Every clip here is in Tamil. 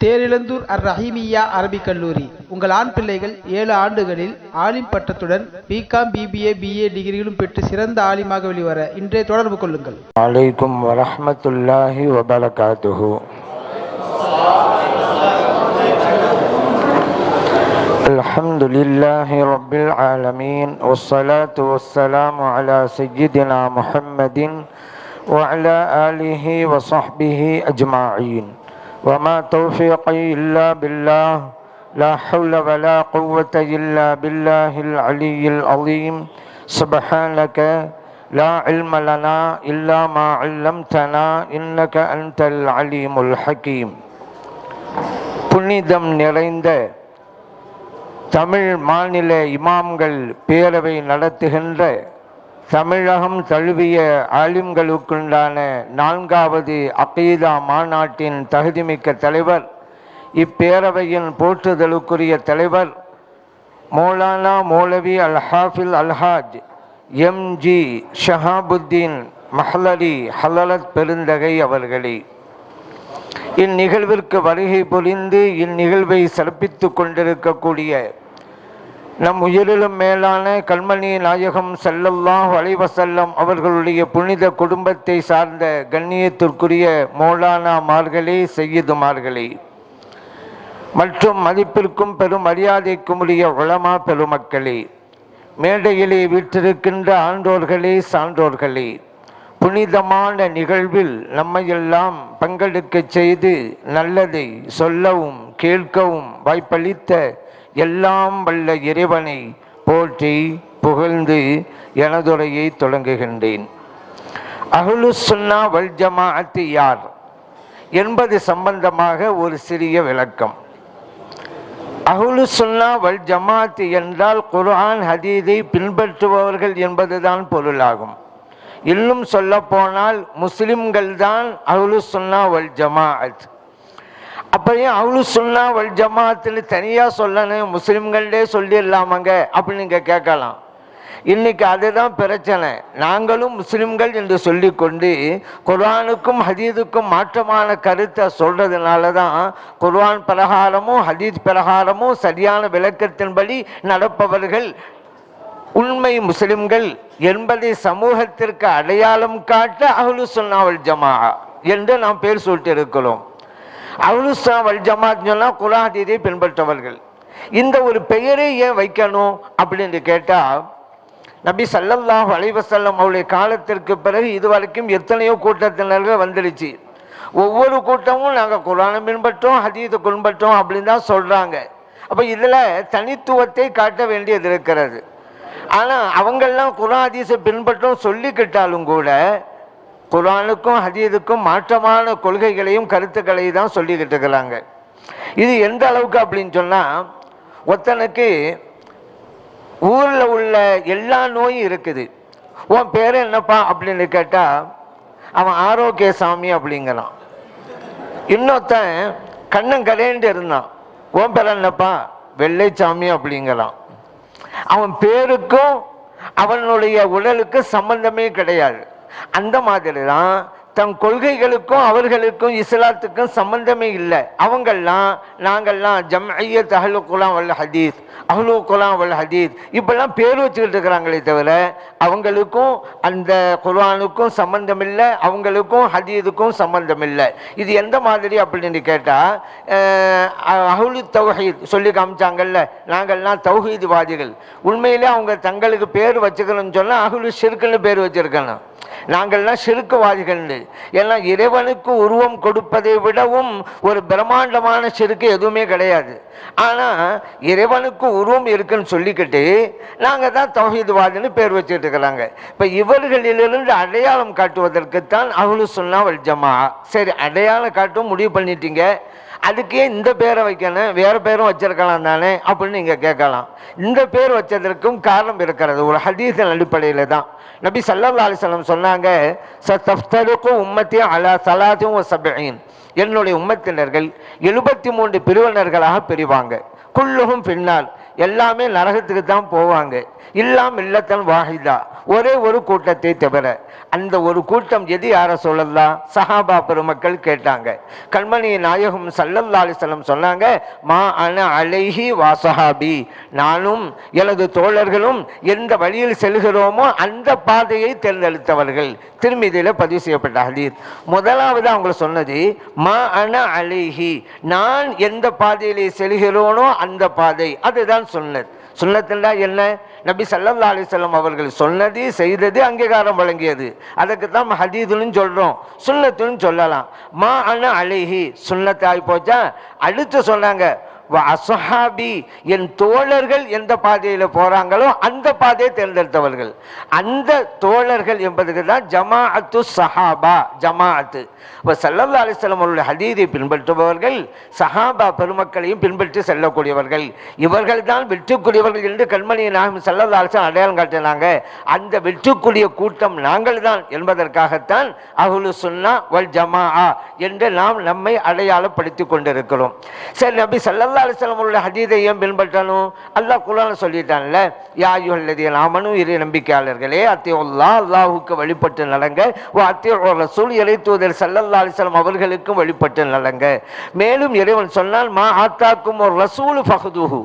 தேரிழந்தூர் அர் ரஹீமிய்யா அரபிக் கல்லூரி. உங்கள் ஆண் பிள்ளைகள் 7 ஆண்டுகளில் ஆலிம் பட்டத்துடன் பிகாம், பிபிஏ, பிஏ டிகிரிகளும் பெற்று சிறந்த ஆலிமாக வெளிவர இன்றே தொடர்பு கொள்ளுங்கள். அலைக்கும் வரஹ்மத்துல்லாஹி வபரகாத்துஹு. அல்ஹம்துலில்லாஹி ரப்பில் ஆலமீன் வஸ்ஸலாத்து வஸ்ஸலாமு அலா சய்யிதினா முஹம்மதின் வ அலா ஆலிஹி வ ஸஹ்பிஹி அஜ்மஈன். وما توفيقي إلا بالله لا حول ولا قوة إلا بالله العلي العظيم. سبحانك لا علم لنا إلا ما علمتنا إنك أنت العليم الحكيم. புனிதம் நிறைந்த தமிழ் மாநில இமாம்கள் பேரவை நடத்துகின்ற தமிழகம் தழுவிய ஆலிம்களுக்குண்டான 4வது அகீதா மாநாட்டின் தகுதிமிக்க தலைவர், இப்பேரவையின் போற்றுதலுக்குரிய தலைவர் மௌலானா மௌலவி அல்-ஹாஃபில் அல்-ஹாஜ் எம்.ஜி. ஷஹாபுத்தீன் மஹ்லரி ஹலரத் பெருந்தகை அவர்களே, இந்நிகழ்விற்கு வருகை புரிந்து இந்நிகழ்வை சிறப்பித்து கொண்டிருக்கக்கூடிய நம் உயிரிலும் மேலான கல்மணி நாயகம் ஸல்லல்லாஹு அலைஹி வஸல்லம் அவர்களுடைய புனித குடும்பத்தை சார்ந்த கண்ணியத்திற்குரிய மௌலானா மார்களே, சையதுமார்களே, மற்றும் மதிப்பிற்கும் பெரும் மரியாதைக்கும் உரிய உலமா பெருமக்களே, மேடையிலே வீற்றிருக்கின்ற ஆண்டோர்களே, சான்றோர்களே, புனிதமான நிகழ்வில் நம்மையெல்லாம் பங்கெடுக்க செய்து நல்லதை சொல்லவும் கேட்கவும் வாய்ப்பளித்த எல்லாம் வல்ல இறைவனை போற்றி புகழ்ந்து எனதுரையை தொடங்குகின்றேன். அஹ்லுஸ் சுன்னா வல் ஜமாஅத் யார் என்பது சம்பந்தமாக ஒரு சிறிய விளக்கம். அஹ்லுஸ் சுன்னா வல் ஜமாஅத் என்றால் குர்ஆன் ஹதீஸை பின்பற்றுபவர்கள் என்பதுதான் பொருளாகும். இன்னும் சொல்ல போனால் முஸ்லிம்கள் தான் அஹ்லுஸ் சுன்னா வல் ஜமாஅத். அப்பயே அஹ்லுஸ் சுன்னா வல் ஜமாஅத்னு தனியா சொல்லணும், முஸ்லிம்களே சொல்லிடலாமாங்க அப்படின்னு நீங்க கேட்கலாம். இன்னைக்கு அதுதான் பிரச்சனை. நாங்களும் முஸ்லிம்கள் என்று சொல்லிக்கொண்டு குர்ஆனுக்கும் ஹதீஸுக்கும் மாற்றமான கருத்தை சொல்றதுனால தான் குர்ஆன் பிரகாரமும் ஹதீஸ் பிரகாரமும் சரியான விளக்கத்தின்படி நடப்பவர்கள் உண்மை முஸ்லிம்கள் என்பதை சமூகத்திற்கு அடையாளம் காட்ட அஹ்லுஸ் சுன்னா வல் ஜமாஅத் என்று நாம் பேர் சொல்லிட்டு இருக்கிறோம். அஹ்லுஸ் சுன்னா வல் ஜமாஅத் சொன்னா குர்ஆன் ஹதீஸை பின்பற்றவர்கள். இந்த ஒரு பெயரை ஏன் வைக்கணும் அப்படின்னு கேட்டா, நபி ஸல்லல்லாஹு அலைஹி வஸல்லம் அவருடைய காலத்திற்கு பிறகு இதுவரைக்கும் எத்தனையோ கூட்டத்தினர்கள் வந்துடுச்சு. ஒவ்வொரு கூட்டமும் நாங்கள் குர்ஆனை பின்பற்றோம், ஹதீஸை பின்பற்றோம் அப்படின்னு தான் சொல்றாங்க. அப்போ இதில் தனித்துவத்தை காட்ட வேண்டியது இருக்கிறது. ஆனால் அவங்கெல்லாம் குர்ஆன் ஹதீஸை பின்பற்றோம் சொல்லிக்கிட்டாலும் கூட குர்ஆனுக்கும் ஹதீஸுக்கும் மாற்றமான கொள்கைகளையும் கருத்துக்களையும் தான் சொல்லிக்கிட்டு இருக்கிறாங்க. இது எந்த அளவுக்கு அப்படின்னு சொன்னால், ஒருத்தனுக்கு ஊரில் உள்ள எல்லா நோயும் இருக்குது. உன் பேர் என்னப்பா அப்படின்னு கேட்டால் அவன் ஆரோக்கிய சாமி அப்படிங்கிறான். இன்னொருத்தன் கண்ணங்கரேண்டு இருந்தான், உன் பேர் என்னப்பா வெள்ளைச்சாமி அப்படிங்கிறான். அவன் பேருக்கும் அவனுடைய உடலுக்கு சம்பந்தமே கிடையாது. அந்த மாதிரி தான் தன் கொள்கைகளுக்கும் அவர்களுக்கும் இஸ்லாத்துக்கும் சம்பந்தமே இல்லை. அவங்கெல்லாம் நாங்கள்லாம் ஜம்இய்யத் அஹ்லுல் குர்ஆன் வல் ஹதீஸ், அஹ்லுல் குர்ஆன் வல் ஹதீஸ் இப்பெல்லாம் பேர் வச்சுக்கிட்டு இருக்கிறாங்களே தவிர அவங்களுக்கும் அந்த குர்ஆனுக்கும் சம்பந்தம் இல்லை, அவங்களுக்கும் ஹதீஸுக்கும் சம்பந்தம் இல்லை. இது எந்த மாதிரி அப்படின்னு கேட்டால், அஹ்லு தௌஹீத் சொல்லி காமிச்சாங்கல்ல, நாங்கள்லாம் தௌஹீத்வாதிகள். உண்மையிலே அவங்க தங்களுக்கு பேர் வச்சுக்கணும்னு சொன்னால் அஹ்லு ஷிர்க்குன்னு பேர் வச்சிருக்கணும். நாங்கள்லாம் ஷிர்க்குவாதிகள். ஏன்னா இறைவனுக்கு உருவம் கொடுப்பதை விடவும் ஒரு பிரம்மாண்டமான ஷிர்க்கு எதுவுமே கிடையாது. ஆனால் இறைவனுக்கு உருவம் இருக்குன்னு சொல்லிக்கிட்டு நாங்கள் தான் தௌஹீத்வாதின்னு பேர் வச்சுட்டு இருக்கிறாங்க. இப்போ இவர்களிலிருந்து அடையாளம் காட்டுவதற்குத்தான் அஹ்லுஸ் சுன்னா வல் ஜமாஅத். சரி, அடையாளம் காட்டும் முடிவு பண்ணிட்டீங்க, அதுக்கே இந்த பேரை வைக்கணும், வேறு பேரும் வச்சிருக்கலாம் தானே அப்படின்னு நீங்கள் கேட்கலாம். இந்த பேர் வச்சதற்கும் காரணம் இருக்கிறது. ஒரு ஹதீஸின் அடிப்படையில் தான் நபி ஸல்லல்லாஹு அலைஹி வஸல்லம் சொன்னாங்க, சதஃப்தரிகு உம்மத்தி அலா 73, என்னுடைய உம்மத்தினர்கள் 73 பிரிவினர்களாக பிரிவாங்க. குல்லுஹும் ஃபின்னார், எல்லாமே நரகத்துக்கு தான் போவாங்க. இல்லத்தன் வாஹிதா, ஒரே ஒரு கூட்டத்தை தவிர. அந்த ஒரு கூட்டம் எது யார சொல்லலாம்? சஹாபா பெருமக்கள் கேட்டாங்க. கண்மணி நாயகம் ஸல்லல்லாஹு அலைஹி வஸல்லம் சொன்னாங்க, மா அன அலைஹி வஸஹாபி, நானும் எனது தோழர்களும் எந்த வழியில் செல்கிறோமோ அந்த பாதையை தேர்ந்தெடுத்தவர்கள். திருமீதியில பதிவு செய்யப்பட்ட ஹதீஸ். முதலாவது அவங்க சொன்னது மா அன அலைஹி, நான் எந்த பாதையிலே செல்கிறோனோ அந்த பாதை, அதுதான் சுன்னத். சுன்னத்துன்னா என்ன? நபி ஸல்லல்லாஹு அலைஹி வஸல்லம் அவர்கள் சொன்னது, செய்தது, அங்கீகாரம் வழங்கியது. அதுக்கு தான் ஹதீதுன்னு சொல்றோம், சுன்னத்துன்னு சொல்லலாம். மா அன அலைஹி சுன்னத் ஆகி போச்சா. அடுத்து சொன்னாங்க அஸ்ஹாபி, என் தோழர்கள் எந்த பாதையில போறாங்களோ அந்த பாதையை தேர்ந்தெடுத்தவர்கள். அந்த தோழர்கள் என்பதுக்கு தான் ஜமாஅத்து சஹாபா, ஜமாஅத்து. இப்போ ஸல்லல்லாஹு அலைஹி வஸல்லம் அவருடைய ஹதீஸை பின்பற்றுபவர்கள் சஹாபா பெருமக்களையும் பின்பற்றி செல்லக்கூடியவர்கள். இவர்கள் தான் வெற்றுக்குரியவர்கள் என்று கண்மணி நாயகம் ஸல்லல்லாஹு அலைஹி வஸல்லம் அடையாளம் காட்டினாங்க. அந்த வெற்றுக்குரிய கூட்டம் நாங்கள் தான் என்பதற்காகத்தான் அஹ்லு சுன்னா வல் ஜமாஅ என்று நாம் நம்மை அடையாளப்படுத்திக் கொண்டிருக்கிறோம். சரி, நபி ஸல்லல்லாஹு அலைஹி வஸல்லம் அவருடைய ஹதீஸை ஏன் பின்பற்றணும்? அல்லாஹ் குர்ஆன்ல சொல்லிட்டான்ல, யா அய்யுஹல்லதீன ஆமனூ, இறை நம்பிக்கையாளர்களே, அத்தியுல்லாஹ், அல்லாஹ்வுக்கு வழிபட்டு நடங்க, வ அத்தியுர் ரசூல், இறை தூதர் ஸல்லல்லாஹு அலைஹி வஸல்லம் அவர்களுக்கும் வழிபட்டு நடங்க. மேலும் இறைவன் சொன்னால், மா ஆத்தாக்கும் ஒரு ரசூல் ஃபஹதுஹு,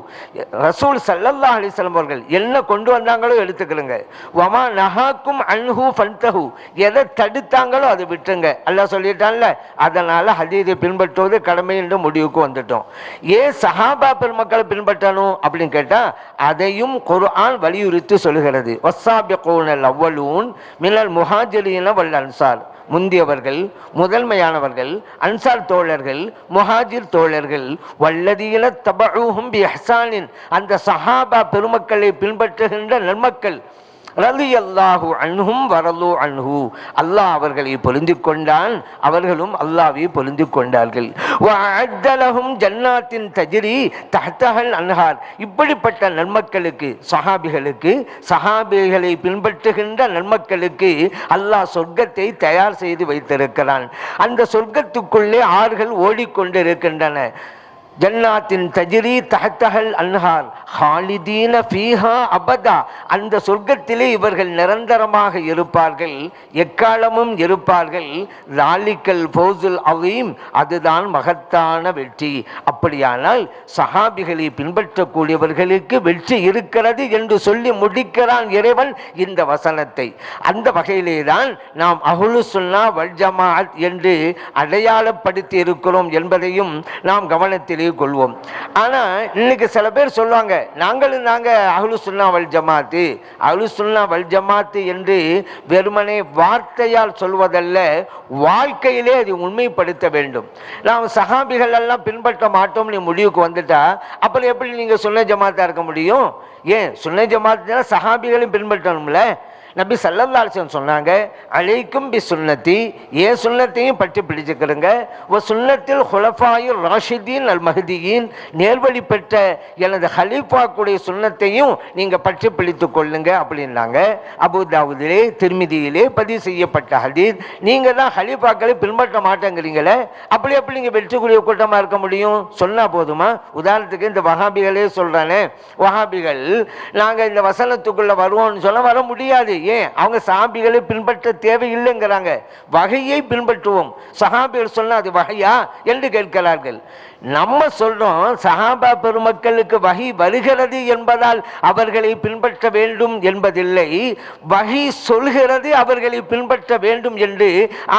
ரசூல் ஸல்லல்லாஹு அலைஹி வஸல்லம் அவர்கள் என்ன கொண்டு வந்தாங்களோ எடுத்துக்கலுங்க. வமா நஹாக்கும் அன்ஹு ஃபன்தஹு, எதை தடுத்தாங்களோ அதை விட்டுங்க. அல்லாஹ் சொல்லிட்டான்ல. அதனால ஹதீஸை பின்பற்றுவது கடமை என்று முடிவுக்கு வந்துட்டோம். ஏன் சஹாபா பெருமக்களை பின்பற்றணும் அப்படின்னு கேட்டா, அதையும் குர்ஆன் வலியுறுத்தி சொல்கிறது. வஸ்ஸாபிகூனல் அவ்வலூன் மினல் முஹாஜிரீன வல் அன்சார், முந்தியவர்கள், முதன்மையானவர்கள், அன்சார் தோழர்கள், முஹாஜிர் தோழர்கள், வல்லதீன தபஊஹும் பி இஹ்சானின், அந்த சஹாபா பெருமக்களை பின்பற்றுகின்ற நன்மக்கள், ரலியல்லாஹு அன்ஹும் வரலு அன்ஹு, அல்லாஹ் அவர்களை பொருந்திக் கொண்டான், அவர்களும் அல்லாஹ்வை பொருந்திக் கொண்டார்கள். வஅஅத்த லஹும் ஜன்னாத்தின் தஜ்ரி தஹ்தஹல் அன்ஹார், இப்படிப்பட்ட நன்மக்களுக்கு, சஹாபிகளுக்கு, சஹாபிகளை பின்பற்றுகின்ற நன்மக்களுக்கு அல்லாஹ் சொர்க்கத்தை தயார் செய்து வைத்திருக்கிறான். அந்த சொர்க்கத்துக்குள்ளே ஆறுகள் ஓடிக்கொண்டிருக்கின்றன. ஜன்னாத்தின் தஜ்ரி தஹ்தஹல் அன்ஹார் ஹாலிதீன ஃபீஹா அபதா, அந்த சொர்க்கத்திலே இவர்கள் நிரந்தரமாக இருப்பார்கள், எக்காலமும் இருப்பார்கள். ஸாலிகல் ஃபௌஸுல் அஸீம், அதுதான் மகத்தான வெற்றி. அப்படியானால் சஹாபிகளை பின்பற்றக்கூடியவர்களுக்கு வெற்றி இருக்கிறது என்று சொல்லி முடிக்கிறான் இறைவன் இந்த வசனத்தை. அந்த வகையிலே தான் நாம் அஹ்லு சுன்னா வல் ஜமாஅத் என்று அடையாளப்படுத்தி இருக்கிறோம் என்பதையும் நாம் கவனத்திலே கொள்வோம். ஆனா இன்னைக்கு சில பேர் சொல்லுவாங்க, நாங்க அஹ்லு சுன்னா வல் ஜமாத்து, அஹ்லு சுன்னா வல் ஜமாத்து என்று வெறுமனே வார்த்தையால் சொல்வதல்ல, வாழ்க்கையிலே அதை உண்மைப்படுத்த வேண்டும். நாம் சஹாபிகள் எல்லாம் பின்பற்ற மாட்டோம் நீ முடிவுக்கு வந்துட்டா அப்புறம் எப்படி நீங்க சுன்ன ஜமாத்தா இருக்க முடியும்? ஏன் சுன்ன ஜமாத்துனா சஹாபிகளையும் பின்பற்றணும்ல. நபி ஸல்லல்லாஹு அலைஹி வஸல்லம் சொன்னாங்க, அலைக்கும் பி சுன்னதி, ஏன் சுன்னத்தையும் பற்றி பிடிச்சுக்கிறங்க, வ சுன்னத்தில் ஹுலஃபாயிர் ராஷிதீன் அல் மஹ்தியின், நேர்வழி பெற்ற எனது ஹலீஃபாக்குடைய சுன்னத்தையும் நீங்க பற்றி பிடித்து கொள்ளுங்க அப்படின்னாங்க. அபூ தாவூதிலே, திர்மிதியிலே பதிவு செய்யப்பட்ட ஹதீஸ். நீங்க தான் ஹலீஃபாக்களை பின்பற்ற மாட்டேங்கிறீங்களே, அப்படி எப்படி நீங்க வெற்றிக்குரிய கூட்டமா இருக்க முடியும்? சொன்னா போதுமா? உதாரணத்துக்கு இந்த வஹாபிகளே சொல்றானே, வஹாபிகள் நாங்க இந்த வசனத்துக்குள்ள வருவோம்னு சொல்ல வர முடியாது. ஏன்? அவங்க சஹாபிகளை பின்பற்ற தேவையில்லைங்கிறாங்க. வகையை பின்பற்றுவோம். சஹாபிகள் சொன்னா அது வகையா என்று கேட்கிறார்கள். நம்ம சொல்றோம் சஹாபா பெருமக்களுக்கு வகை வருகிறது என்பதால் அவர்களை பின்பற்ற வேண்டும் என்பதில்லை, வகை சொல்கிறது அவர்களை பின்பற்ற வேண்டும் என்று,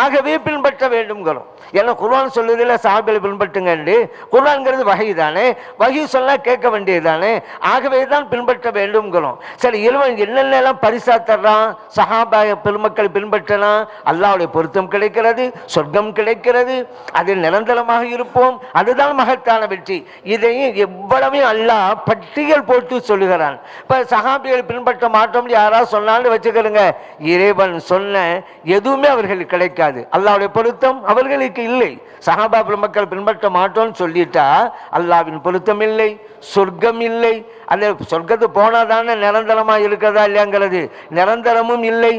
ஆகவே பின்பற்ற வேண்டும்ங்கிறோம். ஏன்னா குர்ஆன் சொல்லுதில்ல சஹாபிகளை பின்பற்றுங்க என்று. குர்ஆன்ங்கிறது வகை தானே, வகை சொன்னா கேட்க வேண்டியதுதானே, ஆகவே தான் பின்பற்ற வேண்டும்ங்கிறோம். சரி, இறைவன் என்னென்னலாம் பரிசா தர்றான்? சஹாபா பெருமக்கள் பின்பற்றலாம், அல்லாஹ்வுடைய பொருத்தம் கிடைக்கிறது, சொர்க்கம் கிடைக்கிறது, அதில் நிரந்தரமாக இருப்போம், அதுதான் மகத்தான வெற்றி. இதையும் எவ்வளவு அல்லாஹ் பட்டியல் போட்டு சொல்லுகிறான். இப்ப சஹாபிகளை பின்பற்ற மாட்டோம் யாராவது சொன்னாலும் வச்சுக்கிறங்க, இறைவன் சொன்ன எதுவுமே அவர்களுக்கு கிடைக்காது. அல்லாஹ்வுடைய பொருத்தம் அவர்களுக்கு இல்லை. சஹாபா பெருமக்கள் பின்பற்ற மாட்டோம்னு சொல்லிட்டா அல்லாஹ்வின் பொருத்தம் இல்லை, சொர்க்கம் இல்லை. அந்த சொர்க்கத்து போனாதானே நிரந்தரமா இருக்கிறதா இல்லையாங்கிறது. நிரந்தரமும் இல்லை.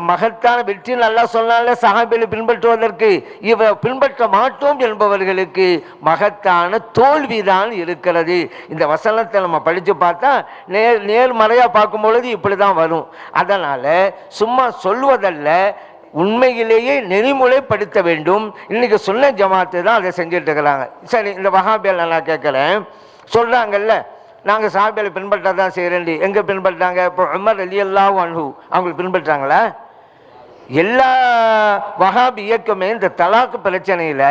மகத்தான வெற்றி நல்லா சொன்னால சஹாபிகளை பின்பற்றுவதற்கு பின்பற்ற மாட்டோம் என்பவர்களுக்கு மகத்தான தோல்விதான் இருக்கிறது. இந்த வசனத்தை நம்ம படித்து பார்த்தா நேர்மறையாக பார்க்கும் பொழுது இப்படி தான் வரும். அதனால சும்மா சொல்வதல்ல, உண்மையிலேயே நெறிமுறைப்படுத்த வேண்டும். இன்னைக்கு சுன்ன ஜமாத்து தான் அதை செஞ்சுட்டு இருக்கிறாங்க. சரி, இந்த வஹாபியால் நான் கேட்குறேன், சொல்றாங்கல்ல நாங்கள் சஹாபிகளை பின்பற்ற தான் செய்கிறேன். எங்கே பின்பற்றாங்க? இப்போ உமர் ரலியல்லாஹு அன்ஹு அவங்களுக்கு பின்பற்றாங்களா? எல்லா வஹாபி இயக்கமே இந்த தலாக்கு பிரச்சனையில்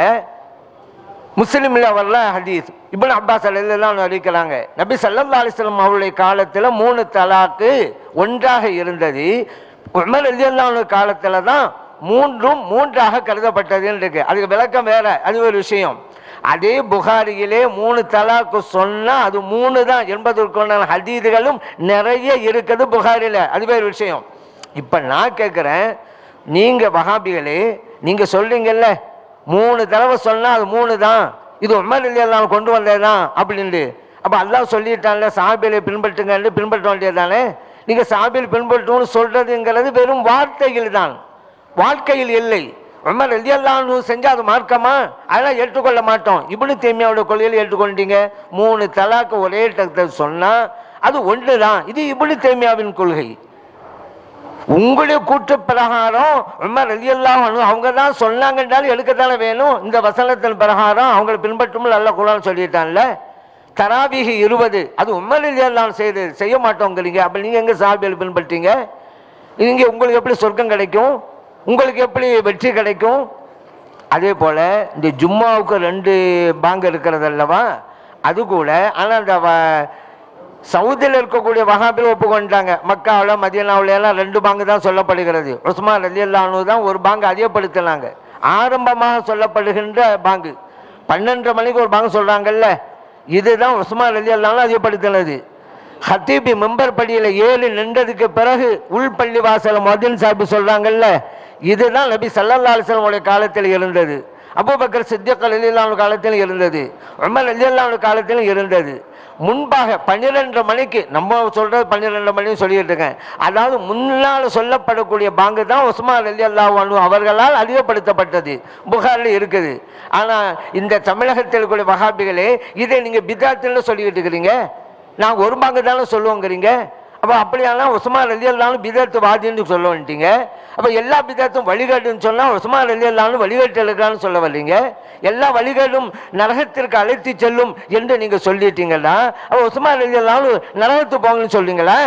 முஸ்லிமில் வரல ஹதீஸ் இப்னு அப்பாஸ் எல்லாம் அறிவிக்கிறாங்க. நபி ஸல்லல்லாஹு அலைஹி வஸல்லம் அவருடைய காலத்தில் 3 தலாக்கு ஒன்றாக இருந்தது. உமர் ரலியல்லாஹு அன்ஹு காலத்தில் தான் 3ம் 3ஆக கருதப்பட்டதுன்னு இருக்கு. அதுக்கு விளக்கம் வேற, அது ஒரு விஷயம். அதே புகாரியிலே 3 தலாக்கு சொன்னா அது 3 தான் என்பதற்கான ஹதீதுகளும் நிறைய இருக்குது புகாரில, அதுவே ஒரு விஷயம். இப்ப நான் கேட்கிறேன், நீங்க வஹாபிகளே நீங்க சொல்றீங்கல்ல 3 தடவை சொன்னா அது 3 தான், இது உமர் ரலியல்லாஹு அன்ஹு கொண்டு வந்ததுதான் அப்படின்னு. அப்ப அல்லாஹ் சொல்லிட்டான்ல சஹாபிகளை பின்பற்றுங்க, பின்பற்ற வேண்டியதானே? நீங்க சஹாபிகளை பின்பற்றணும்னு சொல்றதுங்கிறது வெறும் வார்த்தைகள் தான், வாழ்க்கையில் இல்லை. உமர் ரலியல்லாஹு அன்ஹு செஞ்சா அது மார்க்கமா? அதெல்லாம் ஏற்றுக்கொள்ள மாட்டோம். இப்னு தைமியாவோட கொள்கையில் ஏற்றுக்கொண்டீங்க. 3 தலாக்கு ஒரே டக்டர் சொன்னா அது ஒன்று தான். இது இப்னு தைமியாவின் கொள்கை. உங்களுடைய கூற்று பிரகாரம் உமர் ரலியல்லாஹு அன்ஹு அவங்க தான் சொன்னாங்கன்றாலும் எடுக்கத்தானே வேணும். இந்த வசனத்தின் பிரகாரம் அவங்களை பின்பற்றும் அல்லாஹ் குர்ஆன் சொல்லிட்டான்ல. தராவீஹ் 20 அது உமர் ரலியல்லாஹு அன்ஹு செய்ய மாட்டோங்கிறீங்க. அப்ப நீங்க எங்க சஹாபிகளை பின்பற்றீங்க? நீங்க உங்களுக்கு எப்படி சொர்க்கம் கிடைக்கும்? உங்களுக்கு எப்படி வெற்றி கிடைக்கும்? அதே போல இந்த ஜும்மாவுக்கு 2 பாங்கு இருக்கிறது அல்லவா, அது கூட ஆனால் அந்த சவுதியில் இருக்கக்கூடிய வஹாபில் ஒப்புக்கொண்டாங்க. மக்காவில் மதீனாவில் எல்லாம் 2 பாங்கு தான் சொல்லப்படுகிறது. உஸ்மான் ரலியல்லாஹு அன்ஹு தான் ஒரு பாங்கு அதிகப்படுத்தினாங்க. ஆரம்பமாக சொல்லப்படுகின்ற பாங்கு 12 மணிக்கு ஒரு பாங்கு சொல்றாங்கல்ல, இதுதான் உஸ்மான் ரலியல்லாஹு அன்ஹு அதிகப்படுத்தினது. ஹத்தீபி மெம்பர் படியில் 7 நின்றதுக்கு பிறகு உள்பள்ளி வாசல் முஅத்தின் சாஹிப் சொல்றாங்கல்ல, இதுதான் நபி ஸல்லல்லாஹு அலைஹி வஸல்லம் காலத்தில் இருந்தது. அபூபக்கர் சித்திக் ரலியல்லாஹு அன்ஹு காலத்தில் இருந்தது. உமர் ரலியல்லாஹு அன்ஹு காலத்தில் இருந்தது. முன்பாக 12 மணிக்கு, நம்ம சொல்றது 12 மணின்னு சொல்லிட்டு இருக்கேன், அதாவது முன்னால் சொல்லப்படக்கூடிய பாங்கு தான் உஸ்மான் ரலியல்லாஹு அன்ஹு அவர்களால் அதிகப்படுத்தப்பட்டது. புகாரில் இருக்குது. ஆனா இந்த தமிழகத்தில் கூடிய வஹாபிகளே இதை நீங்க பிதாத்துன்னு சொல்லிக்கிட்டு இருக்கிறீங்க. நான் ஒரு பாங்கு தானே சொல்லுவோங்கிறீங்க. அப்போ அப்படியானா உஸ்மான் ரலியல்லாஹு அன்ஹு பிதத்து வாதின்னு சொல்ல வந்துட்டீங்க. அப்போ எல்லா பிதத்தும் வழிகாட்டுன்னு சொன்னால் உஸ்மான் ரலியல்லாஹு அன்ஹு வழிகாட்டு எழுக்கான்னு சொல்ல வரலீங்க. எல்லா வழிகாட்டும் நரகத்திற்கு அழைத்து செல்லும் என்று நீங்கள் சொல்லிட்டீங்களா? அப்போ உஸ்மான் ரலியல்லாஹு அன்ஹு நரகத்து போங்கன்னு சொல்றீங்களா?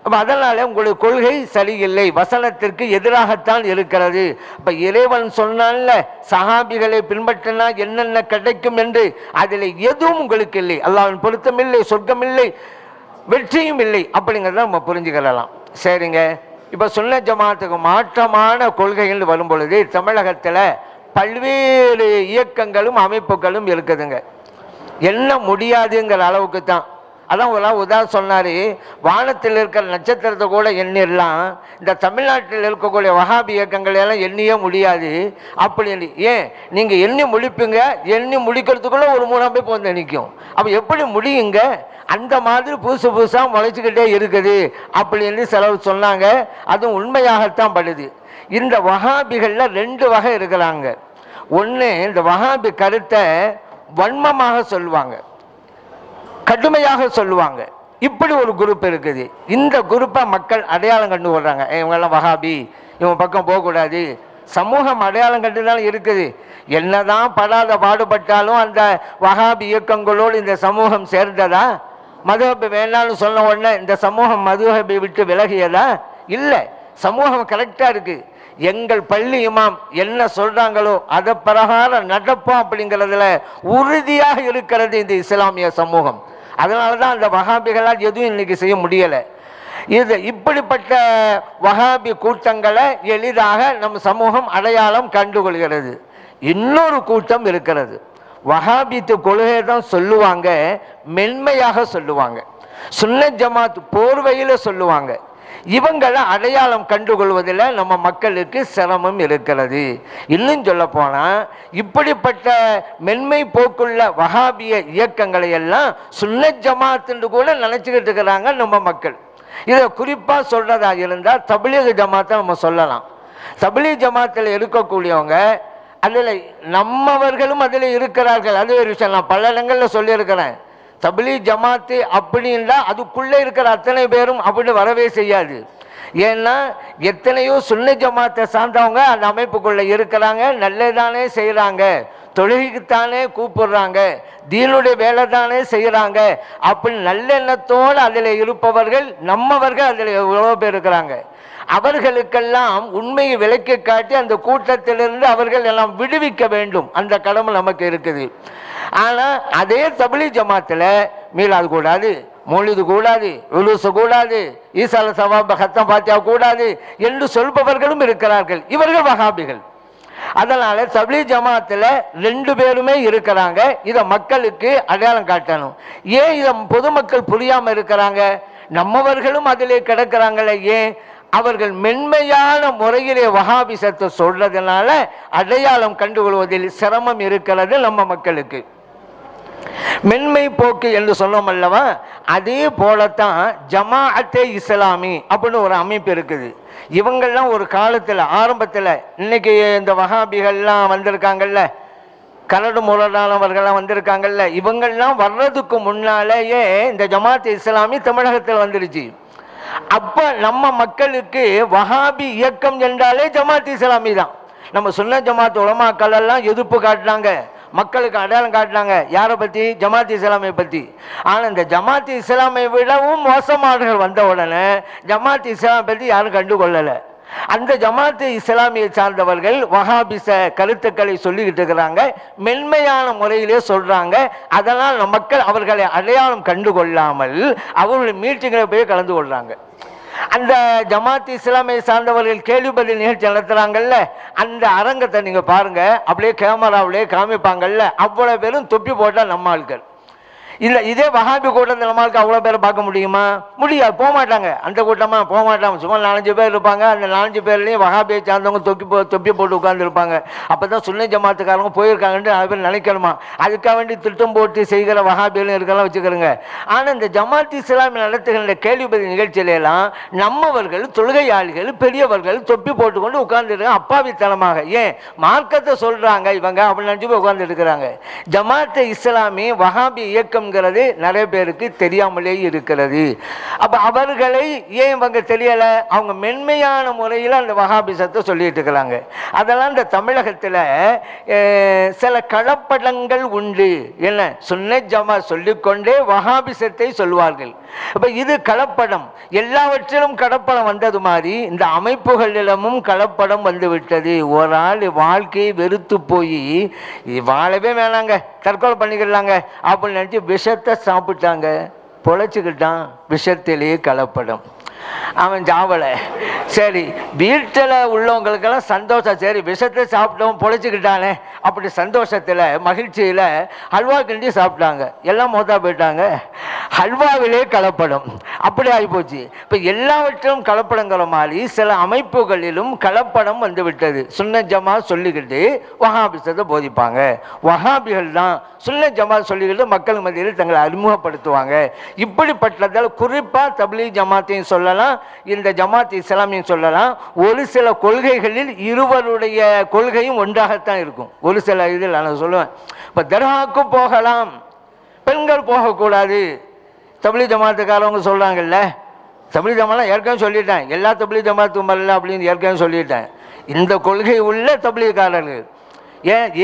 அப்போ அதனால உங்களுடைய கொள்கை சரியில்லை, வசனத்திற்கு எதிராகத்தான் இருக்கிறது. அப்போ இறைவன் சொன்னான்ல சஹாபிகளை பின்பற்றினா என்னென்ன கிடைக்கும் என்று, அதில் எதுவும் உங்களுக்கு இல்லை. அல்லாஹ்வின் பொருத்தம் இல்லை, சொர்க்கம் இல்லை, வெற்றியும் இல்லை அப்படிங்கிறத நம்ம புரிஞ்சுக்கலாம். சரிங்க, இப்போ சுன்னத் ஜமாத்துக்கு மாற்றமான கொள்கைகள் வரும் பொழுது தமிழகத்தில் பல்வேறு இயக்கங்களும் அமைப்புகளும் இருக்குதுங்க. என்ன முடியாதுங்கிற அளவுக்கு தான். அதான் ஒரு உதாரணம் சொன்னார், வானத்தில் இருக்கிற நட்சத்திரத்தை கூட எண்ணிடலாம், இந்த தமிழ்நாட்டில் இருக்கக்கூடிய வஹாபி இயக்கங்கள் எல்லாம் எண்ணியே முடியாது அப்படின்னு. ஏன் நீங்கள் எண்ணி முடிப்பீங்க, எண்ணி முடிக்கிறதுக்குள்ள ஒரு 3 அமைப்பு வந்து நிற்கும். அப்போ எப்படி முடியுங்க? அந்த மாதிரி புதுசு புதுசாக முளைச்சிக்கிட்டே இருக்குது அப்படின்னு சிலர் சொன்னாங்க. அதுவும் உண்மையாகத்தான் படுது. இந்த வஹாபிகளில் 2 வகை இருக்கிறாங்க. ஒன்று, இந்த வஹாபி கருத்தை வன்மமாக சொல்லுவாங்க, கடுமையாக சொல்லுவாங்க. இப்படி ஒரு குரூப் இருக்குது. இந்த குரூப்பை மக்கள் அடையாளம் கண்டு கொள்றாங்க. இவங்கெல்லாம் வஹாபி, இவங்க பக்கம் போகக்கூடாது. சமூகம் அடையாளம் கண்டுதான் இருக்குது. என்னதான் படாத பாடுபட்டாலும் அந்த வஹாபி இயக்கங்களோடு இந்த சமூகம் சேர்ந்ததா? மதுஹப் வேணாலும் சொன்ன உடனே இந்த சமூகம் மதுஹப்பை விட்டு விலகியதா? இல்லை, சமூகம் கரெக்டாக இருக்கு. எங்கள் பள்ளி இமாம் என்ன சொல்றாங்களோ அதை பிரகாரம் நடப்போம் அப்படிங்கிறதுல உறுதியாக இருக்கிறது இந்த இஸ்லாமிய சமூகம். அதனால தான் அந்த வஹாபிகளால் எதுவும் இன்னைக்கு செய்ய முடியலை. இது இப்படிப்பட்ட வஹாபி கூட்டங்களை எளிதாக நம் சமூகம் அடையாளம் கண்டுகொள்கிறது. இன்னொரு கூட்டம் இருக்கிறது, வஹாபித்து கொள்கையை தான் சொல்லுவாங்க, மென்மையாக சொல்லுவாங்க, சுன்னத் ஜமாத் போர்வையில் சொல்லுவாங்க. இவங்களை அடையாளம் கண்டுகொள்வதில் நம்ம மக்களுக்கு சிரமம் இருக்கிறது. இன்னும் சொல்ல போனால் இப்படிப்பட்ட மென்மை போக்குள்ள வஹாபிய இயக்கங்களை எல்லாம் சுன்னத் ஜமாத் என்று கூட நினைச்சுக்கிட்டு இருக்கிறாங்க நம்ம மக்கள். இதை குறிப்பாக சொல்றதா இருந்தால் தப்லீக் ஜமாத்தை நம்ம சொல்லலாம். தப்லீக் ஜமாத்தில் இருக்கக்கூடியவங்க அதில் நம்மவர்களும் அதில் இருக்கிறார்கள். அது ஒரு விஷயம். நான் பல இடங்களில் சொல்லியிருக்கிறேன். தப்லீக் ஜமாத்து அப்படின்னா அதுக்குள்ளே இருக்கிற அத்தனை பேரும் அப்படின்னு வரவே செய்யாது. ஏன்னா எத்தனையோ சுன்னி ஜமாத்தை சார்ந்தவங்க அந்த அமைப்புக்குள்ளே இருக்கிறாங்க, நல்லதானே செய்கிறாங்க, தொழுகைக்குத்தானே கூப்பிடுறாங்க, தீனுடைய வேலை தானே செய்கிறாங்க அப்படின்னு நல்லெண்ணத்தோடு அதில் இருப்பவர்கள் நம்மவர்கள் அதில் எவ்வளோ பேர் இருக்கிறாங்க. அவர்களுக்கெல்லாம் உண்மையை விளக்கி காட்டி அந்த கூட்டத்திலிருந்து அவர்கள் எல்லாம் விடுவிக்க வேண்டும். அந்த கடமை நமக்கு இருக்குது. ஆனால் அதே தப்லீக் ஜமாத்தில் மீலாது கூடாது, மௌலிது கூடாது, உலுசு கூடாது, ஈசால சவாப ஹத்தம் பாத்தியா கூடாது என்று சொல்பவர்களும் இருக்கிறார்கள். இவர்கள் வஹாபிகள். அதனால தப்லீக் ஜமாத்தில் 2 பேருமே இருக்கிறாங்க. இதை மக்களுக்கு அடையாளம் காட்டணும். ஏன் இதை பொதுமக்கள் புரியாம இருக்கிறாங்க? நம்மவர்களும் அதிலே கிடக்கிறாங்களே, ஏன்? அவர்கள் மென்மையான முறையிலே வஹாபிசத்தை சொல்றதுனால அடையாளம் கண்டுகொள்வதில் சிரமம் இருக்கிறது நம்ம மக்களுக்கு. மென்மை போக்கு என்று சொன்னோம் அல்லவா, அதே போலத்தான் ஜமாஅத்தே இஸ்லாமி அப்படின்னு ஒரு அமைப்பு இருக்குது. இவங்கெல்லாம் ஒரு காலத்தில் ஆரம்பத்தில், இன்னைக்கு இந்த வஹாபிகள்லாம் வந்திருக்காங்கல்ல, கரடு முரடானவர்கள்லாம் வந்திருக்காங்கல்ல, இவங்கெல்லாம் வர்றதுக்கு முன்னாலேயே இந்த ஜமாத் இஸ்லாமி தமிழகத்தில் வந்துருச்சு. அப்ப நம்ம மக்களுக்கு வஹாபி இயக்கம் என்றாலே ஜமாத் இஸ்லாமி தான். நம்ம சுன்ன ஜமாத் உலமாக்கள் எல்லாம் எதிர்ப்பு காட்டினாங்க, மக்களுக்கு அடையாளம் காட்டினாங்க. யாரை பற்றி? ஜமாத் இஸ்லாமை பற்றி. ஆனால் இந்த ஜமாத் இஸ்லாமை விடவும் மோசமானவர்கள் வந்த உடனே ஜமாத் இஸ்லாமை பற்றி யாரும் கண்டுகொள்ளலை. அந்த ஜமாத் இஸ்லாமியை சார்ந்தவர்கள் வஹாபிச கருத்துக்களை சொல்லிக்கிட்டு இருக்கிறாங்க, மென்மையான முறையிலே சொல்றாங்க. அதனால் மக்கள் அவர்களை அடையாளம் கண்டுகொள்ளாமல் அவர்களுடைய மீட்டிங்களை போய் கலந்து கொள்றாங்க. அந்த ஜமாத் இஸ்லாமை சார்ந்தவர்கள் கேள்வி பதில் நிகழ்ச்சி நடத்துறாங்கல்ல, அந்த அரங்கத்தை நீங்க பாருங்க, அப்படியே கேமராவிலே காமிப்பாங்கல்ல, அவ்வளவு பேரும் தொப்பி போட்டா நம்ம ஆட்கள். இல்லை, இதே வஹாபி கூட்டத்தில் நம்மளுக்கு அவ்வளோ பேரை பார்க்க முடியுமா? முடியாது, போக மாட்டாங்க. அந்த கூட்டமாக போக மாட்டாங்க. சும்மா 4-5 பேர் இருப்பாங்க. அந்த 4-5 பேர்லேயும் வஹாபியை சார்ந்தவங்க தொப்பி போட்டு உட்காந்துருப்பாங்க. அப்போ தான் சுன்ன ஜமாத்துக்காரங்க போயிருக்காங்கன்னு நிறைய பேர் நினைக்கணுமா? அதுக்காக வேண்டி திட்டம் போட்டு செய்கிற வஹாபிகளும் இருக்கலாம் வச்சுக்கிறோங்க. ஆனால் இந்த ஜமாத் இஸ்லாமி நடத்துகின்ற கேள்வி பதில் நிகழ்ச்சியிலெல்லாம் நம்மவர்கள், தொழுகையாளிகள், பெரியவர்கள் தொப்பி போட்டுக்கொண்டு உட்கார்ந்துருக்காங்க அப்பாவித்தனமாக. ஏன்? மார்க்கத்தை சொல்கிறாங்க இவங்க அப்படின்னு நினச்சி போய் உட்கார்ந்து இருக்கிறாங்க. ஜமாத் இஸ்லாமி வஹாபி இயக்கம் நிறைய பேருக்கு தெரியாமலே இருக்கிறது. அப்ப அவர்களை ஏன் இவங்க தெரியல? அவங்க மென்மையான முறையில் அந்த வஹாபிசத்தை சொல்லிட்டு இருக்கிறாங்க. அதெல்லாம் இந்த தமிழகத்தில் சில கலப்படங்கள் உண்டு. என்ன? சுன்ன ஜமாத் சொல்லிக்கொண்டே வஹாபிசத்தை சொல்வார்கள். அப்ப இது கலப்படம். எல்லாவற்றிலும் கலப்படம் வந்தது மாதிரி இந்த அமைப்புகளிடமும் கலப்படம் வந்து விட்டது. ஒரு ஆள் வாழ்க்கையை வெறுத்து போய் வாழவே வேணாங்க, தற்கொலை பண்ணிக்கலாங்க அப்படின்னு நினைச்சு விஷத்தை சாப்பிட்டாங்க, பொழைச்சிக்கிட்டான். விஷத்திலேயே கலப்படம். அவன் சாவலை. சரி, வீட்டில் உள்ளவங்களுக்கெல்லாம் சந்தோஷம். சரி, விஷத்தை சாப்பிட்டவன் பொழைச்சிக்கிட்டானே அப்படி சந்தோஷத்தில் மகிழ்ச்சியில் ஹல்வா கிண்டி சாப்பிட்டாங்க, எல்லாம் மோத்தா போயிட்டாங்க. ஹல்வாவிலே கலப்படம். அப்படி ஆகிப்போச்சு. இப்போ எல்லாவற்றிலும் கலப்படங்கிற மாதிரி சில அமைப்புகளிலும் கலப்படம் வந்து விட்டது. சுன்ன ஜமாத் சொல்லிக்கிட்டு வஹாபிசத்தை போதிப்பாங்க. வஹாபிகள் தான் சுன்ன ஜமாத் சொல்லிக்கிட்டு மக்கள் மத்தியில் தங்களை அறிமுகப்படுத்துவாங்க. இப்படிப்பட்டதால் குறிப்பாக தப்லீக் ஜமாத்தையும் சொல்லலாம், இந்த ஜமாத் இஸ்லாமியும் சொல்லலாம். ஒரு சில கொள்கைகளில் இருவருடைய கொள்கையும் ஒன்றாகத்தான் இருக்கும். ஒரு சில இதில் நான் சொல்லுவேன், இப்போ தர்காவுக்கு போகலாம், பெண்கள் போகக்கூடாது. தப்லீக் ஜமாத்துக்காரவங்க சொல்கிறாங்கல்ல, தப்லீக் ஜமாத்லாம் ஏற்கனவே சொல்லிட்டேன், எல்லா தப்லீக் ஜமாத்துக்கும் வரல அப்படின்னு ஏற்கனவே சொல்லிட்டேன். இந்த கொள்கை உள்ள தப்லீக்காரர்கள்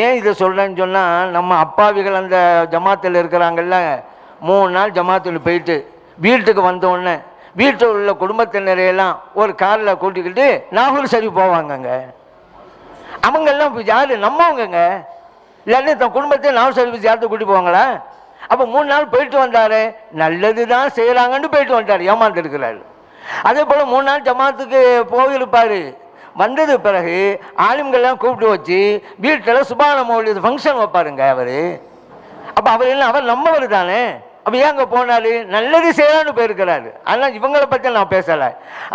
ஏன் இதை சொல்கிறேன்னு சொன்னால், நம்ம அப்பாவிகள் அந்த ஜமாத்தில் இருக்கிறாங்கல்ல, 3 நாள் ஜமாத்தில் போயிட்டு வீட்டுக்கு வந்தோடனே வீட்டில் உள்ள குடும்பத்தினரையெல்லாம் ஒரு காரில் கூட்டிக்கிட்டு நாகூர் சரி போவாங்கங்க. அவங்கெல்லாம் யார்? நம்மவங்கங்க. இல்லாட்டி தன் குடும்பத்தை நாகூர் சரி சேர்த்து கூட்டி போவாங்களா? அப்போ 3 நாள் போயிட்டு வந்தாரு, நல்லது தான் செய்கிறாங்கன்னு போயிட்டு வந்துட்டார், ஏமாந்துருக்கிறாரு. அதே போல் 3 நாள் ஜமாத்துக்கு போயிருப்பார். வந்தது பிறகு ஆலிம்கள்லாம் கூப்பிட்டு வச்சு வீட்டில் சுபான மௌலிது ஃபங்க்ஷன் வைப்பாருங்க அவர். அப்போ அவர் என்ன? அவர் நம்மவர் தானே. அப்போ ஏங்க போனார்? நல்லது செய்யலான்னு போயிருக்கிறாரு. ஆனால் இவங்களை பற்றி நான் பேசலை.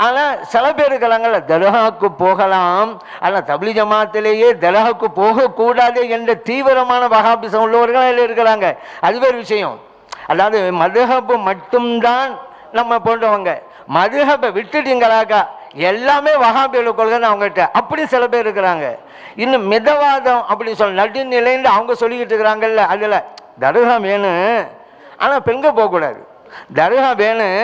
ஆனால் சில பேர் இருக்கிறாங்கல்ல, தர்காவுக்கு போகலாம், ஆனால் தப்லீக் ஜமாத்திலேயே தர்காவுக்கு போகக்கூடாது என்ற தீவிரமான வஹாபிசம் உள்ளவர்கள் இருக்கிறாங்க. அது வேறு விஷயம். அதாவது மதுஹப் மட்டும்தான் நம்ம போன்றவங்க. மதுஹபை விட்டுட்டீங்களாக்கா எல்லாமே வஹாபியோட கொள்கை தான் அவங்ககிட்ட. அப்படி சில பேர் இருக்கிறாங்க. இன்னும் மிதவாதம் அப்படி சொல்ல நடுநிலைன்னு அவங்க சொல்லிக்கிட்டு இருக்கிறாங்கல்ல, அதில் தர்கா வேணும் ஆனால் பெண்கள் போகக்கூடாது, தர்கா வேணும்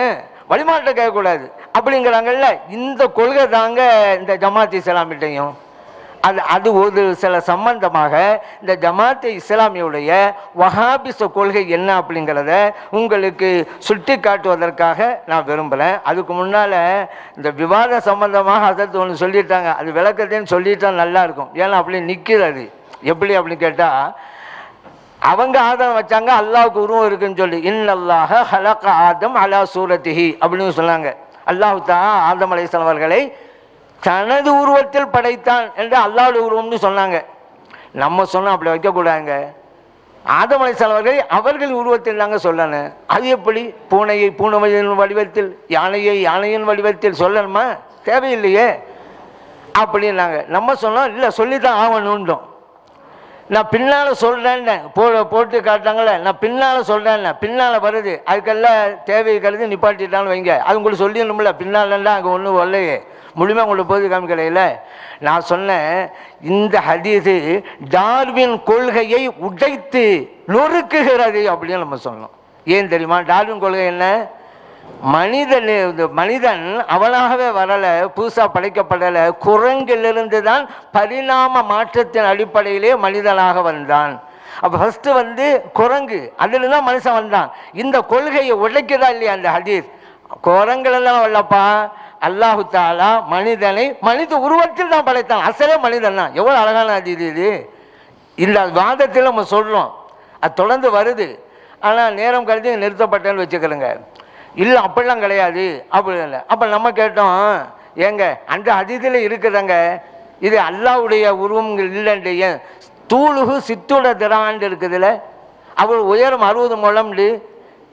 வழிமாட்ட கேட்கக்கூடாது அப்படிங்கிறாங்கல்ல. இந்த கொள்கை தாங்க இந்த ஜமாத் இஸ்லாமிட்டையும். அது ஒரு சில சம்பந்தமாக இந்த ஜமாத் இஸ்லாமியுடைய வஹாபிச கொள்கை என்ன அப்படிங்கிறத உங்களுக்கு சுட்டி காட்டுவதற்காக நான் விரும்புகிறேன். அதுக்கு முன்னால் இந்த விவாத சம்பந்தமாக அதற்கு ஒன்று சொல்லிட்டாங்க, அது விளக்கத்தைன்னு சொல்லிட்டா நல்லா இருக்கும். ஏன்னா அப்படி நிற்கிறது எப்படி அப்படின்னு கேட்டால், அவங்க ஆதம் வச்சாங்க அல்லாஹ்வுக்கு உருவம் இருக்குன்னு சொல்லி, இன்னல்லாஹ ஹலக ஆதம் அலா சூரத்திஹி அப்படின்னு சொன்னாங்க. அல்லாஹ் தான் ஆதம் அலைஹிஸ்ஸலாம் அவர்களை தனது உருவத்தில் படைத்தான் என்று அல்லாஹ்வுடைய உருவம்னு சொன்னாங்க. நம்ம சொன்னோம் அப்படி வைக்கக்கூடாதுங்க. ஆதம் அலைஹிஸ்ஸலாம் அவர்களை அவர்கள் உருவத்தில் தாங்க சொல்லணும். அது எப்படி பூனையை பூனையின் வடிவத்தில், யானையை யானையின் வடிவத்தில் சொல்லணுமா? தேவையில்லையே அப்படின்னாங்க. நம்ம சொன்னோம் இல்லை சொல்லித்தான் ஆகணுன்றோம். நான் பின்னால் சொல்கிறேன்னு போட்டு காட்டாங்களே, நான் பின்னால் சொல்கிறேன், பின்னால் வருது, அதுக்கெல்லாம் தேவை கருதி நிப்பாட்டிட்டான்னு வைங்க. அது உங்களுக்கு சொல்லிடணும்ல, பின்னாலெல்லாம் அங்கே ஒன்றும் வரலையே, முழுமையாக உங்களுக்கு போது காமிக்கலையில. நான் சொன்னேன் இந்த ஹதீஸு டார்வின் கொள்கையை உடைத்து நொறுக்குகிறது அப்படின்னு நம்ம சொன்னோம். ஏன் தெரியுமா? டார்வின் கொள்கை என்ன? மனிதன் அவனாகவே வரலை, புதுசாக படைக்கப்படலை, குரங்கிலிருந்து தான் பரிணாம மாற்றத்தின் அடிப்படையிலே மனிதனாக வந்தான். அப்போ ஃபஸ்ட்டு குரங்கு, அதில் தான் மனுஷன் வந்தான். இந்த கொள்கையை உடைக்கிறதா இல்லையா அந்த ஹதீஸ்? குரங்குலாம் வரலப்பா, அல்லாஹு தாலா மனிதனை மனித உருவத்தில் தான் படைத்தான். அசலே மனிதன் தான். எவ்வளோ அழகான ஹதீஸ் இது! இந்த வாதத்தில் நம்ம சொல்கிறோம், அது தொடர்ந்து வருது. ஆனால் நேரம் கருதி நிறுத்தப்பட்டேன்னு வச்சுக்கிறேங்க. இல்லை அப்படிலாம் கிடையாது அப்படி இல்லை. அப்போ நம்ம கேட்டோம், ஏங்க அந்த ஹதீஸில் இருக்குதுங்க, இது அல்லாஹ்வுடைய உருவம் இல்லைண்டு, ஏன் தூளுகு சித்துட திராண்டு இருக்குதுல்ல, அவர் உயரம் 60 முழம்ண்டு,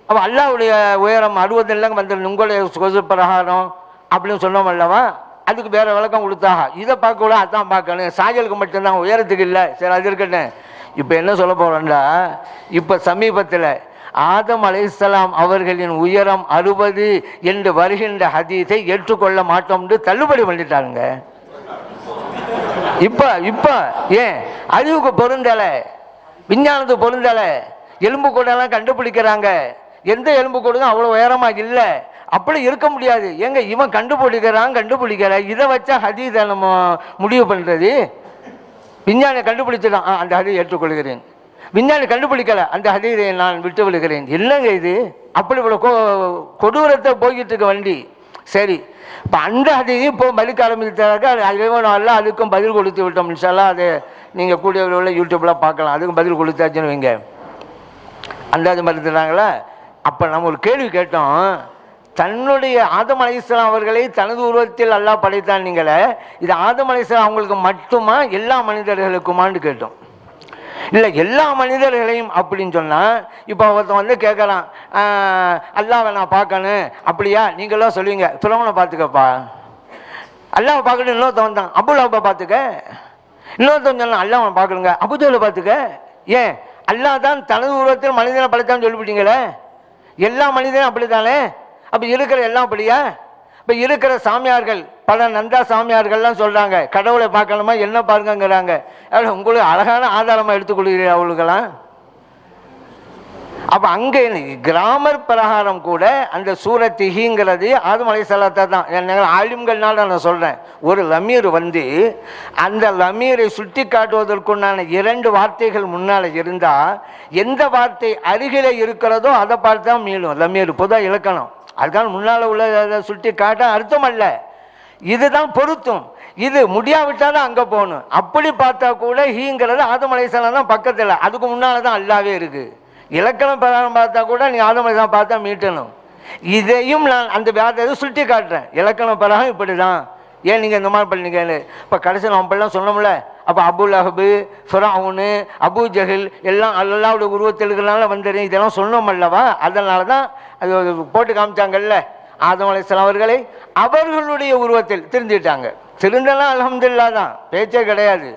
அப்போ அல்லாஹ்வுடைய உயரம் 60 இல்லைங்க வந்துடும் உங்களுடைய சொது பிரகாரம் அப்படின்னு சொன்னோம் அல்லவா? அதுக்கு வேறு விளக்கம் கொடுத்தாக. இதை பார்க்கக்கூட அதான் பார்க்கணும், சாயலுக்கு மட்டும்தான், உயரத்துக்கு இல்லை. சரி அது இருக்கட்டும். இப்போ என்ன சொல்ல போகிறோம்டா, இப்போ சமீபத்தில் ஆதம் அலைஹிஸ்ஸலாம் அவர்களின் உயரம் 60 என்று வருகின்ற ஹதீஸை ஏற்றுக்கொள்ள மாட்டோம் என்று தள்ளுபடி பண்ணிட்டாருங்க. இப்ப ஏன் அறிவுக்கு பொருந்தலை, விஞ்ஞானத்துக்கு பொருந்தலை, எலும்பு கூடெல்லாம் கண்டுபிடிக்கிறாங்க. எந்த எலும்பு கூடும் அவ்வளோ உயரமாக இல்லை, அப்படி இருக்க முடியாது. எங்க இவன் கண்டுபிடிக்கிற இதை வச்சா ஹதீஸை நம்ம முடிவு பண்ணுறது? விஞ்ஞானி கண்டுபிடிச்சிடான், அந்த ஹதீஸை ஏற்றுக்கொள்கிறேன். விஞ்ஞானி கண்டுபிடிக்கலை, அந்த ஹதீஸை நான் விட்டு விடுகிறேன். இல்லைங்க இது அப்படி இவ்வளோ கொடூரத்தை போய்கிட்டு இருக்க வண்டி. சரி, இப்போ அந்த ஹதீஸையும் இப்போ மதிக்க ஆரம்பித்தாக்க அல்ல, அதுக்கும் பதில் கொடுத்து விட்டோம். இன்ஷா அல்லாஹ் அதை நீங்கள் கூடிய உள்ள யூடியூப்லாம் பார்க்கலாம். அதுக்கும் பதில் கொடுத்தாச்சுன்னு வைங்க. அந்த மறுத்துட்டாங்களா? அப்போ நம்ம ஒரு கேள்வி கேட்டோம், தன்னுடைய ஆதம் அலைஹிஸ்ஸலாம் அவர்களை தனது உருவத்தில் அல்லாஹ் படைத்தான் நீங்களே, இது ஆதம் அலைஹிஸ்ஸலாம் அவங்களுக்கு மட்டுமா எல்லா மனிதர்களுக்குமான்னு கேட்டோம். இல்லை எல்லா மனிதர்களையும் அப்படின்னு சொன்னால், இப்போ ஒருத்தன் கேட்குறான், அல்லாஹ்வை நான் பார்க்கணும் அப்படியா? நீங்களாம் சொல்லுவீங்க ஃபிரௌனை பார்த்துக்கப்பா, அல்லாஹ்வை பார்க்கணும். இன்னொருத்தன் வந்தான், அபூலஹப்பை பார்த்துக்க. இன்னொருத்தன் சொன்னான், அல்லாஹ்வை பார்க்கணுங்க, அபூஜஹலை பார்த்துக்க. ஏன் அல்லாஹ் தான் தனது உருவத்தில் மனிதனை படைத்தான்னு சொல்லிவிட்டீங்களே, எல்லா மனிதனும் அப்படித்தானே? அப்போ இருக்கிற எல்லாம் அப்படியா? இப்போ இருக்கிற சாமியார்கள், பல நந்தா சாமியார்கள்லாம் சொல்கிறாங்க கடவுளை பார்க்கணுமா, என்ன பாருங்கிறாங்க. உங்களுக்கு அழகான ஆதாரமாக எடுத்துக்கொள்கிறீர்கள் அவங்களுக்கெல்லாம். அப்போ அங்கே கிராமர் பிரகாரம் கூட அந்த சூரத்திஹிங்கிறது ஆதம் அலைஹிஸ்ஸலாத்தை தான். ஆலிம்கள்னால நான் சொல்கிறேன், ஒரு லமீர் அந்த லமீரை சுட்டி காட்டுவதற்குண்டான 2 வார்த்தைகள் முன்னால் இருந்தால், எந்த வார்த்தை அருகில் இருக்கிறதோ அதை பார்த்து தான் மீளும் லமீர். பொதுவாக இலக்கணம் அதுதான் முன்னால் உள்ள சுட்டி காட்ட அர்த்தம் அல்ல, இதுதான் பொருத்தும். இது முடியாவிட்டால் தான் அங்கே போகணும். அப்படி பார்த்தா கூட ஹீங்கிறது ஆதம் அலைஹிஸ்ஸலாம் தான் பக்கத்தில், அதுக்கு முன்னால் தான் அல்லாவே இருக்குது. இலக்கணம் பிரகாரம் பார்த்தா கூட நீ ஆதம் அலைஹிஸ்ஸலாம் பார்த்தா மீட்டணும். இதையும் நான் அந்த வேதத்தை சுட்டி காட்டுறேன், இலக்கணம் பிரகாரம் இப்படி தான். ஏன் நீங்கள் இந்த மாதிரி பண்ணீங்கன்னு. இப்போ கடைசியில் நம்ம அப்படிலாம் சொன்னோம்ல, அப்போ அபூலஹப், ஃபிரௌன், அபூ ஜஹல் எல்லாம் அல்லாஹ்வுடைய உருவத்தில் இருக்கிறனால வந்துடுறேன், இதெல்லாம் சொன்னோம் அல்லவா? அதனால தான் அது போட்டு காமிச்சாங்கல்ல, ஆதம் அலைஹிஸ்ஸலாம் அவர்களை அவர்களுடைய உருவத்தில் திருந்திட்டாங்க. திருந்தெல்லாம் அல்ஹம்துலில்லாஹ் தான், பேச்சே கிடையாது.